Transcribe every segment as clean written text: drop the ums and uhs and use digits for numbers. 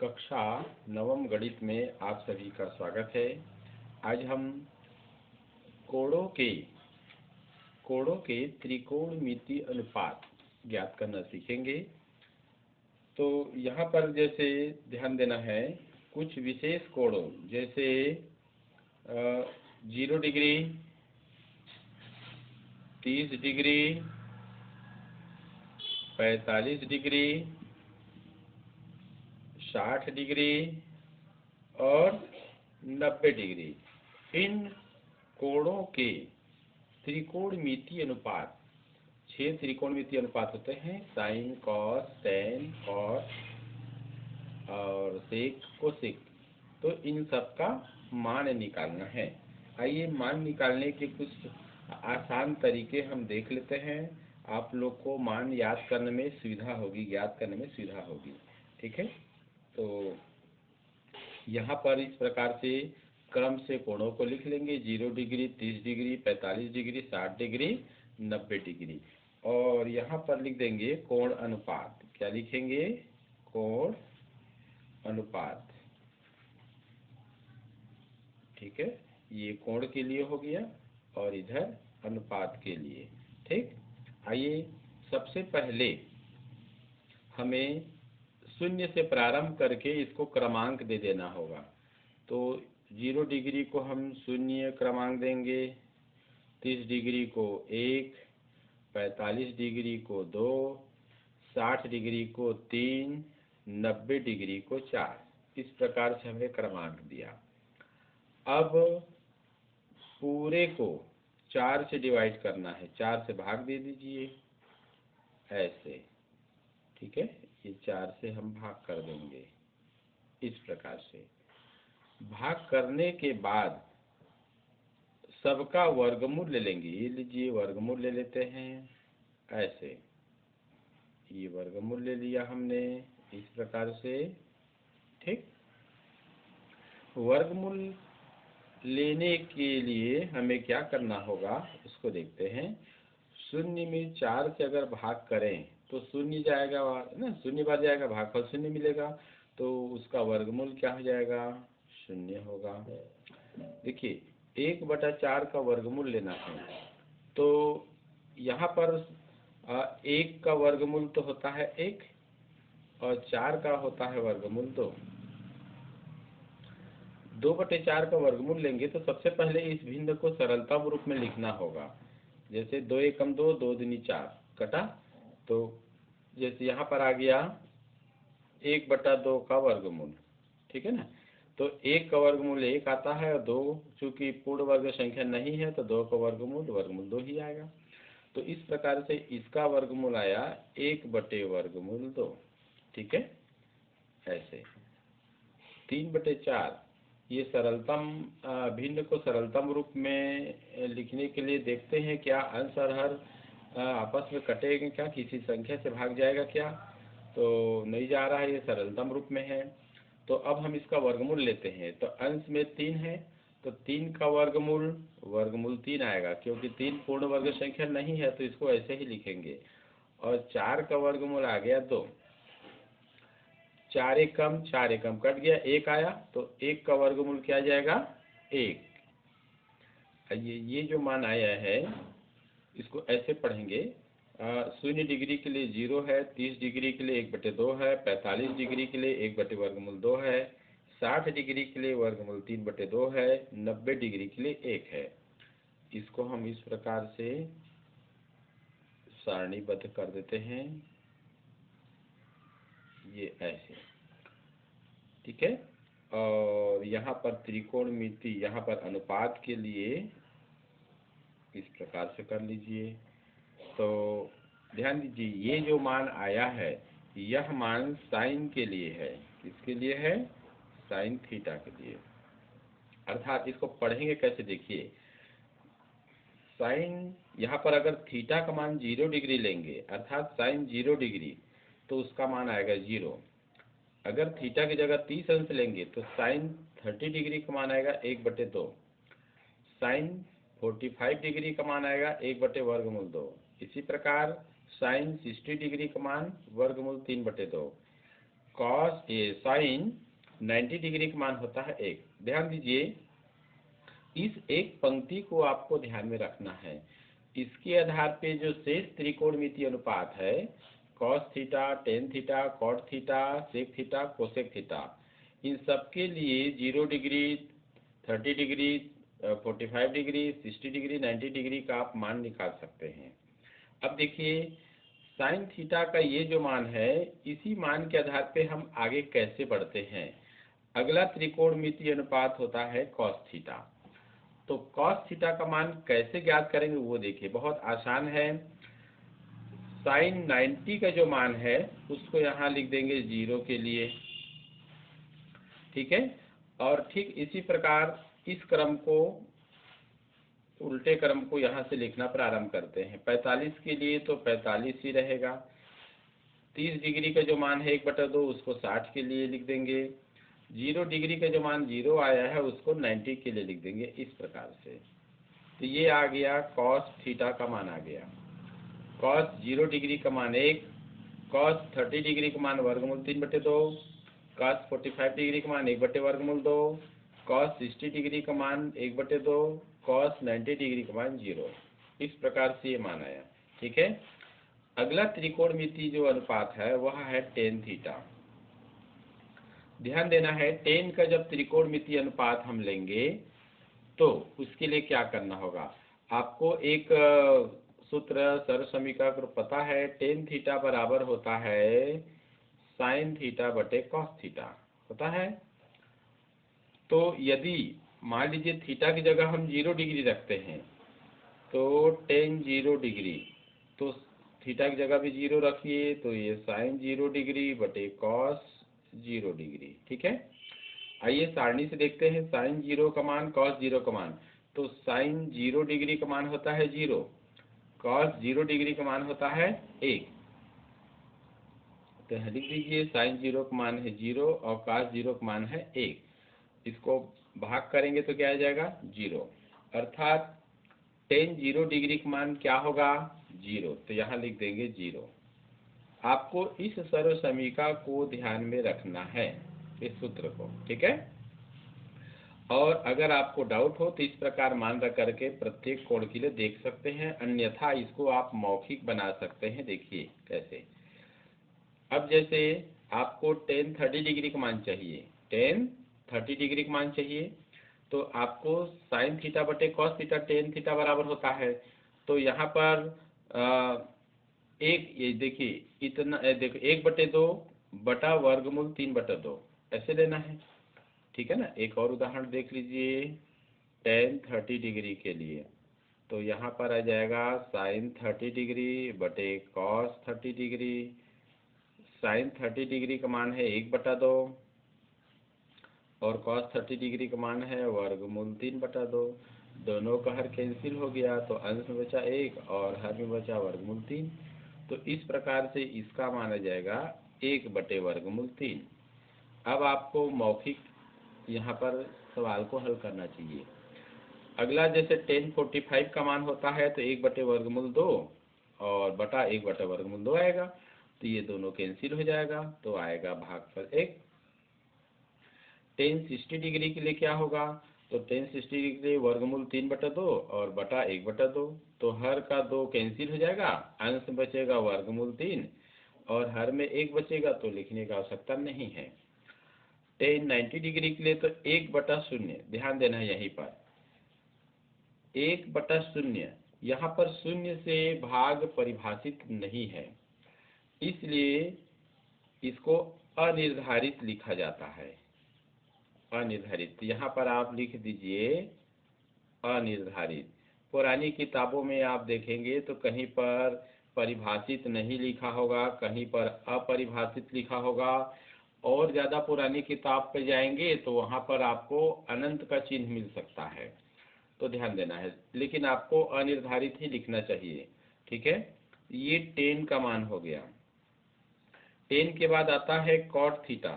कक्षा नवम गणित में आप सभी का स्वागत है। आज हम कोणों के त्रिकोणमितीय अनुपात ज्ञात करना सीखेंगे। तो यहाँ पर जैसे ध्यान देना है, कुछ विशेष कोणों जैसे 0 डिग्री, 30 डिग्री, 45 डिग्री, 60 डिग्री और 90 डिग्री, इन कोणों के त्रिकोणमितीय अनुपात 6 त्रिकोणमितीय अनुपात होते हैं: साइन, कॉस, टेन, कॉस और सेक, कोसेक। तो इन सब का मान निकालना है। आइए मान निकालने के कुछ आसान तरीके हम देख लेते हैं। आप लोग को मान याद करने में सुविधा होगी, ज्ञात करने में सुविधा होगी। ठीक है, तो यहाँ पर इस प्रकार से क्रम से कोणों को लिख लेंगे: 0 degree, 30 degree, 45 degree, 60 degree, 90 degree. और यहाँ पर लिख देंगे कोण अनुपात। क्या लिखेंगे? कोण अनुपात। ठीक है, ये कोण के लिए हो गया और इधर अनुपात के लिए। ठीक, आइए सबसे पहले हमें शून्य से प्रारंभ करके इसको क्रमांक दे देना होगा। तो 0 डिग्री को हम शून्य क्रमांक देंगे, 30 डिग्री को 1, 45 डिग्री को 2, 60 डिग्री को 3, 90 डिग्री को 4। इस प्रकार से हमने क्रमांक दिया। अब पूरे को 4 से डिवाइड करना है, 4 से भाग दे दीजिए ऐसे। ठीक है, ये 4 से हम भाग कर देंगे इस प्रकार से। भाग करने के बाद सबका वर्गमूल ले लेंगे। ये लीजिए, वर्गमूल ले लेते हैं ऐसे। ये वर्गमूल ले लिया हमने इस प्रकार से। ठीक, वर्गमूल लेने के लिए हमें क्या करना होगा उसको देखते हैं। शून्य में 4 से अगर भाग करें तो शून्य जाएगा ना, शून्य बार जाएगा, भागफल शून्य मिलेगा, तो उसका वर्गमूल क्या हो जाएगा? शून्य होगा। देखिए, 1/4 का वर्गमूल लेना है, तो यहाँ पर 1 का वर्गमूल तो होता है 1 और 4 का होता है वर्गमूल 2। 2/4 का वर्गमूल लेंगे तो सबसे पहले इस भिन्न को सरलता रूप में लिखना होगा। जैसे 2 एकम 2, 2 दूनी 4 कटा, तो जैसे यहाँ पर आ गया 1/2 का वर्गमूल। ठीक है ना, तो 1 का वर्गमूल 1 आता है और 2 चूँकि पूर्ण वर्ग संख्या नहीं है तो 2 का वर्गमूल 2 ही आएगा। तो इस प्रकार से इसका वर्गमूल आया 1/2। ठीक है, ऐसे 3/4। ये सरलतम भिन्न को सरलतम रूप में लिखने के लिए देखते हैं क्या अंश और हर आपस में कटेगा क्या, किसी संख्या से भाग जाएगा क्या? तो नहीं जा रहा है, ये सरलतम रूप में है। तो अब हम इसका वर्गमूल लेते हैं। तो अंश में 3 है, तो 3 का वर्गमूल 3 आएगा, क्योंकि 3 पूर्ण वर्ग संख्या नहीं है तो इसको ऐसे ही लिखेंगे। और 4 का वर्गमूल आ गया 2। 4 एकम कट गया, 1 आया, तो 1 का वर्गमूल क्या आ जाएगा? 1। ये जो मान आया है इसको ऐसे पढ़ेंगे। 0 डिग्री के लिए 0 है, 30 डिग्री के लिए 1/2 है, 45 डिग्री के लिए 1/2 है, 60 डिग्री के लिए वर्गमूल 3/2 है, 90 डिग्री के लिए 1 है। इसको हम इस प्रकार से सारणीबद्ध कर देते हैं, ये ऐसे। ठीक है, और यहाँ पर त्रिकोणमिति, यहाँ पर अनुपात के लिए इस प्रकार से कर लीजिए। तो ध्यान दीजिए, ये जो मान आया है यह मान साइन के लिए है। किसके लिए है? साइन थीटा के लिए। अर्थात इसको पढ़ेंगे कैसे, देखिए। साइन, यहाँ पर अगर थीटा का मान 0 डिग्री लेंगे, अर्थात साइन 0 डिग्री, तो उसका मान आएगा 0। अगर थीटा की जगह 30 अंश लेंगे तो साइन 30 डिग्री का मान आएगा 1/2। साइन 45 डिग्री का मान आएगा 1/2। इसी प्रकार साइन 60 डिग्री का मान वर्गमूल 3/2। साइन 90 डिग्री का मान होता है 1। ध्यान दीजिए, इस एक पंक्ति को आपको ध्यान में रखना है। इसके आधार पे जो शेष त्रिकोणमितीय अनुपात है, cos theta, tan theta, cot theta, sec theta, cosec theta, इन सब के लिए 0 degree, 30 degree, 45 degree, 60 degree, 90 degree का आप मान निकाल सकते हैं। अब देखिए, साइन थीटा का ये जो मान है, इसी मान के आधार पे हम आगे कैसे बढ़ते हैं। अगला त्रिकोणमितीय अनुपात होता है कॉस थीटा। तो कॉस थीटा का मान कैसे ज्ञात करेंगे वो देखिए, बहुत आसान है। साइन 90 का जो मान है उसको यहाँ लिख देंगे 0 के लिए, ठीक है। और ठीक इसी प्रकार इस क्रम को, उल्टे क्रम को यहाँ से लिखना प्रारंभ करते हैं। 45 के लिए तो 45 ही रहेगा। 30 डिग्री का जो मान है 1/2 उसको 60 के लिए लिख देंगे। 0 डिग्री का जो मान 0 आया है उसको 90 के लिए लिख देंगे, इस प्रकार से। तो ये आ गया कॉस थीटा का मान आ गया। कॉस 0 डिग्री का मान 1, कॉस 30 डिग्री का मान वर्गमूल 3/2, कॉस 45 डिग्री का मान 1/2, कॉस 60 डिग्री का मान 1/2, कॉस 90 डिग्री का मान 0। इस प्रकार से ये मान आया, ठीक है। अगला त्रिकोणमितीय जो अनुपात है वह है टेन थीटा। ध्यान देना है, टेन का जब त्रिकोणमितीय अनुपात हम लेंगे तो उसके लिए क्या करना होगा। आपको एक सूत्र, सर्व समीकरण पता है, टेन थीटा बराबर होता है साइन थीटा बटे कॉस थीटा, होता है। तो यदि मान लीजिए थीटा की जगह हम 0 डिग्री रखते हैं, तो टेन 0 डिग्री, तो थीटा की जगह भी 0 रखिए, तो ये साइन 0 डिग्री बटे कॉस 0 डिग्री, ठीक है। आइए सारणी से देखते हैं, साइन 0 का मान, कॉस 0 का मान। तो साइन 0 डिग्री का मान होता है 0, कॉस 0 डिग्री का मान होता है 1। तो लिख दीजिए, साइन 0 का मान है 0 और कॉस 0 का मान है 1। इसको भाग करेंगे तो क्या आ जाएगा 0, अर्थात टेन 0 डिग्री का मान क्या होगा 0। तो यहाँ लिख देंगे 0। आपको इस सर्व समीकरण को ध्यान में रखना है, इस सूत्र को, ठीक है। और अगर आपको डाउट हो तो इस प्रकार मान रख करके प्रत्येक कोण के लिए देख सकते हैं, अन्यथा इसको आप मौखिक बना सकते हैं। देखिए कैसे। अब जैसे आपको टेन 30 डिग्री का मान चाहिए, टेन 30 डिग्री का मान चाहिए, तो आपको साइन थीटा बटे कॉस थीटा टेन थीटा बराबर होता है। तो यहाँ पर एक, ये देखिए इतना, देखो 1/2 बटा वर्गमूल 3/2 ऐसे लेना है, ठीक है ना। एक और उदाहरण देख लीजिए, टेन 30 डिग्री के लिए। तो यहाँ पर आ जाएगा साइन 30 डिग्री बटे कॉस 30 डिग्री। साइन 30 डिग्री का मान है 1/2 और कॉस 30 डिग्री का मान है वर्गमूल 3/2। दोनों का हर कैंसिल हो गया, तो अंश में बचा 1 और हर में बचा वर्गमूल 3। तो इस प्रकार से इसका माना जाएगा 1/वर्गमूल 3। अब आपको मौखिक यहाँ पर सवाल को हल करना चाहिए। अगला जैसे टेन 45 का मान होता है तो 1/वर्गमूल 2 और बटा 1/वर्गमूल 2 आएगा। तो ये दोनों कैंसिल हो जाएगा, तो आएगा भागफल 1। टेन 60 डिग्री के लिए क्या होगा, तो टेन 60 डिग्री के लिए वर्गमूल 3/2 और बटा 1/2। तो हर का 2 कैंसिल हो जाएगा, अंश बचेगा वर्गमूल 3 और हर में 1 बचेगा, तो लिखने की आवश्यकता नहीं है। टेन 90 डिग्री के लिए तो 1/0, ध्यान देना है यहीं पर 1/0। यहाँ पर शून्य से भाग परिभाषित नहीं है, इसलिए इसको अनिर्धारित लिखा जाता है। अनिर्धारित, यहाँ पर आप लिख दीजिए अनिर्धारित। पुरानी किताबों में आप देखेंगे तो कहीं पर परिभाषित नहीं लिखा होगा, कहीं पर अपरिभाषित लिखा होगा, और ज़्यादा पुरानी किताब पे जाएंगे तो वहाँ पर आपको अनंत का चिन्ह मिल सकता है। तो ध्यान देना है, लेकिन आपको अनिर्धारित ही लिखना चाहिए, ठीक है। ये टेन का मान हो गया। टेन के बाद आता है कॉट थीटा।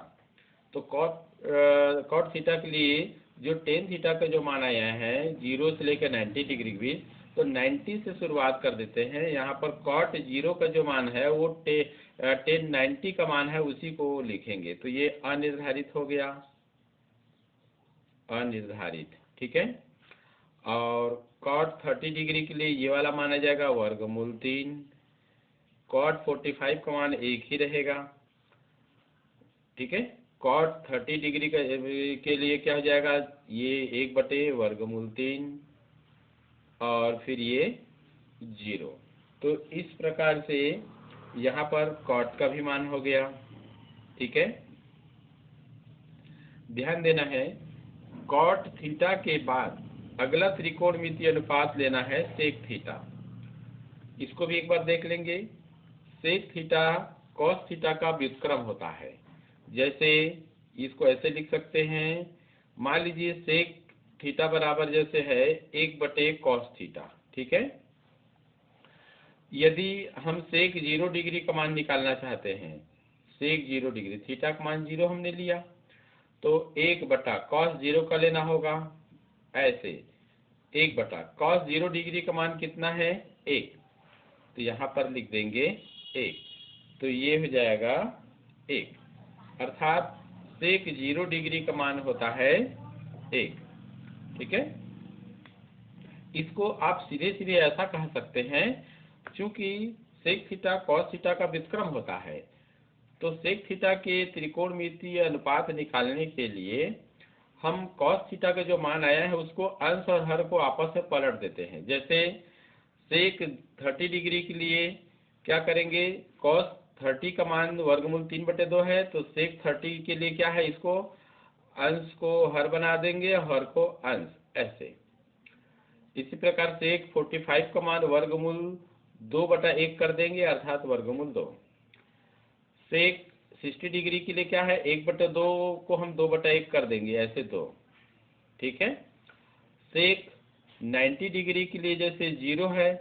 तो कॉट थीटा के लिए जो टेन थीटा का जो मान आया है 0 से लेकर 90 डिग्री के बीच, तो 90 से शुरुआत कर देते हैं। यहाँ पर cot 0 का जो मान है वो 1090 का मान है, उसी को लिखेंगे। तो ये अनिर्धारित हो गया, अनिर्धारित, ठीक है। और cot 30 डिग्री के लिए ये वाला मान आ जाएगा वर्गमूल 3। cot 45 का मान 1 ही रहेगा, ठीक है। cot 30 डिग्री के लिए क्या हो जाएगा, ये 1/वर्गमूल 3 और फिर ये 0। तो इस प्रकार से यहाँ पर cot का भी मान हो गया, ठीक है। ध्यान देना है, cot थीटा के बाद अगला त्रिकोणमितीय अनुपात लेना है sec थीटा। इसको भी एक बार देख लेंगे। sec थीटा cos थीटा का व्युत्क्रम होता है। जैसे इसको ऐसे लिख सकते हैं, मान लीजिए sec थीटा बराबर जैसे है 1/cos थीटा, ठीक है। यदि हम sec 0 डिग्री का मान निकालना चाहते हैं, sec 0 डिग्री, थीटा का मान 0 हमने लिया, तो 1/cos 0 का लेना होगा। ऐसे 1/cos 0 डिग्री का मान कितना है, 1, तो यहाँ पर लिख देंगे 1, तो ये हो जाएगा 1, अर्थात sec 0 डिग्री का मान होता है 1, ठीक है। इसको आप सीधे सीधे ऐसा कह सकते हैं, चूंकि sec थीटा cos थीटा का व्युत्क्रम होता है, तो sec थीटा के त्रिकोणमितीय अनुपात निकालने के लिए हम cos थीटा का जो मान आया है उसको अंश और हर को आपस में पलट देते हैं। जैसे sec 30 डिग्री के लिए क्या करेंगे, cos 30 का मान वर्गमूल 3/2 है, तो sec 30 के लिए क्या है, इसको अंश को हर बना देंगे, हर को अंश, ऐसे। इसी प्रकार sec 45 का मान वर्गमूल 2/1 कर देंगे, अर्थात वर्गमूल 2। sec 60 डिग्री के लिए क्या है, 1/2 को हम 2/1 कर देंगे, ऐसे 2, ठीक है। sec 90 डिग्री के लिए जैसे 0 है,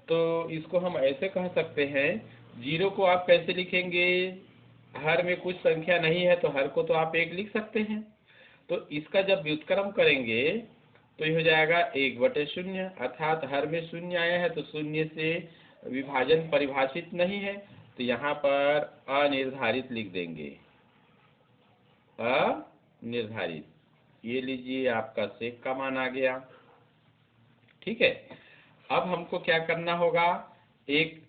तो इसको हम ऐसे कह सकते हैं, 0 को आप कैसे लिखेंगे, हर में कुछ संख्या नहीं है तो हर को तो आप 1 लिख सकते हैं। तो इसका जब व्युत्क्रम करेंगे तो ये हो जाएगा 1/0, अर्थात हर में 0 आया है तो 0 से विभाजन परिभाषित नहीं है, तो यहाँ पर अनिर्धारित लिख देंगे, अनिर्धारित। ये लीजिए आपका sec का मान आ गया, ठीक है। अब हमको क्या करना होगा, एक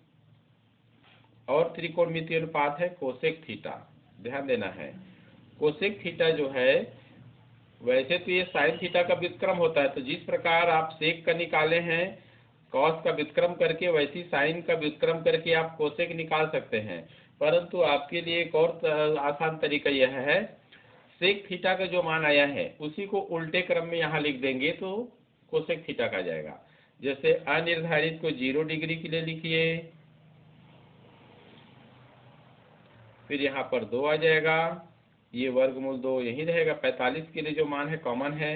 और त्रिकोणमितीय अनुपात है कोसेक थीटा। ध्यान देना है, कोसेक थीटा जो है, वैसे तो ये साइन थीटा का व्युत्क्रम होता है, तो जिस प्रकार आप सेक का निकाले हैं कॉस का व्युत्क्रम करके, वैसी साइन का व्युत्क्रम करके आप कोसेक निकाल सकते हैं। परंतु आपके लिए एक और आसान तरीका यह है, सेक थीटा का जो मान आया है उसी को उल्टे क्रम में यहाँ लिख देंगे तो कोसेक थीटा का जाएगा। जैसे अनिर्धारित को 0 डिग्री के लिए लिखिए, फिर यहाँ पर 2 आ जाएगा, ये वर्गमूल 2 यही रहेगा। 45 के लिए जो मान है कॉमन है,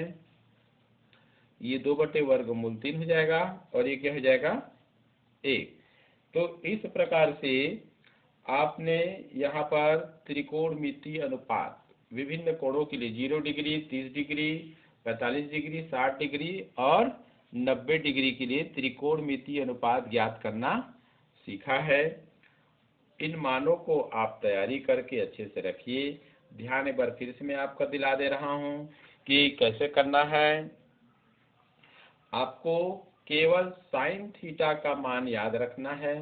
ये 2/वर्गमूल 3 हो जाएगा, और ये क्या हो जाएगा, 1। तो इस प्रकार से आपने यहाँ पर त्रिकोणमितीय अनुपात विभिन्न कोणों के लिए 0 डिग्री, 30 डिग्री, 45 डिग्री, 60 डिग्री और 90 डिग्री के लिए त्रिकोणमितीय अनुपात ज्ञात करना सीखा है। इन मानों को आप तैयारी करके अच्छे से रखिए। ध्यान एक बार फिर से मैं आपका दिला दे रहा हूँ कि कैसे करना है। आपको केवल साइन थीटा का मान याद रखना है।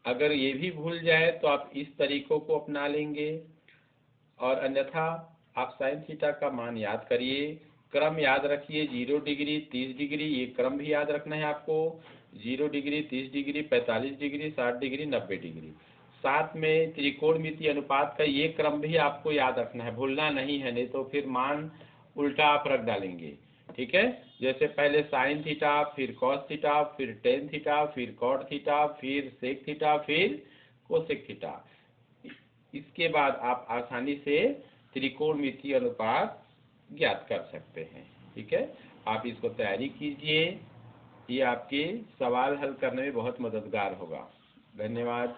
अगर ये भी भूल जाए तो आप इस तरीकों को अपना लेंगे, और अन्यथा आप साइन थीटा का मान याद करिए, क्रम याद रखिए, 0 डिग्री, 30 डिग्री, ये क्रम भी याद रखना है आपको। 0 degree, 30 degree, 45 degree, 60 degree, 90 degree, साथ में त्रिकोणमितीय अनुपात का ये क्रम भी आपको याद रखना है, भूलना नहीं है, नहीं तो फिर मान उल्टा आप रख डालेंगे, ठीक है। जैसे पहले साइन थीटा, फिर कॉस थीटा, फिर टेन थीटा, फिर कॉट थीटा, फिर सेक थीटा, फिर कोसेक थीटा। इसके बाद आप आसानी से त्रिकोणमितीय अनुपात ज्ञात कर सकते हैं, ठीक है। आप इसको तैयारी कीजिए, ये आपके सवाल हल करने में बहुत मददगार होगा। धन्यवाद।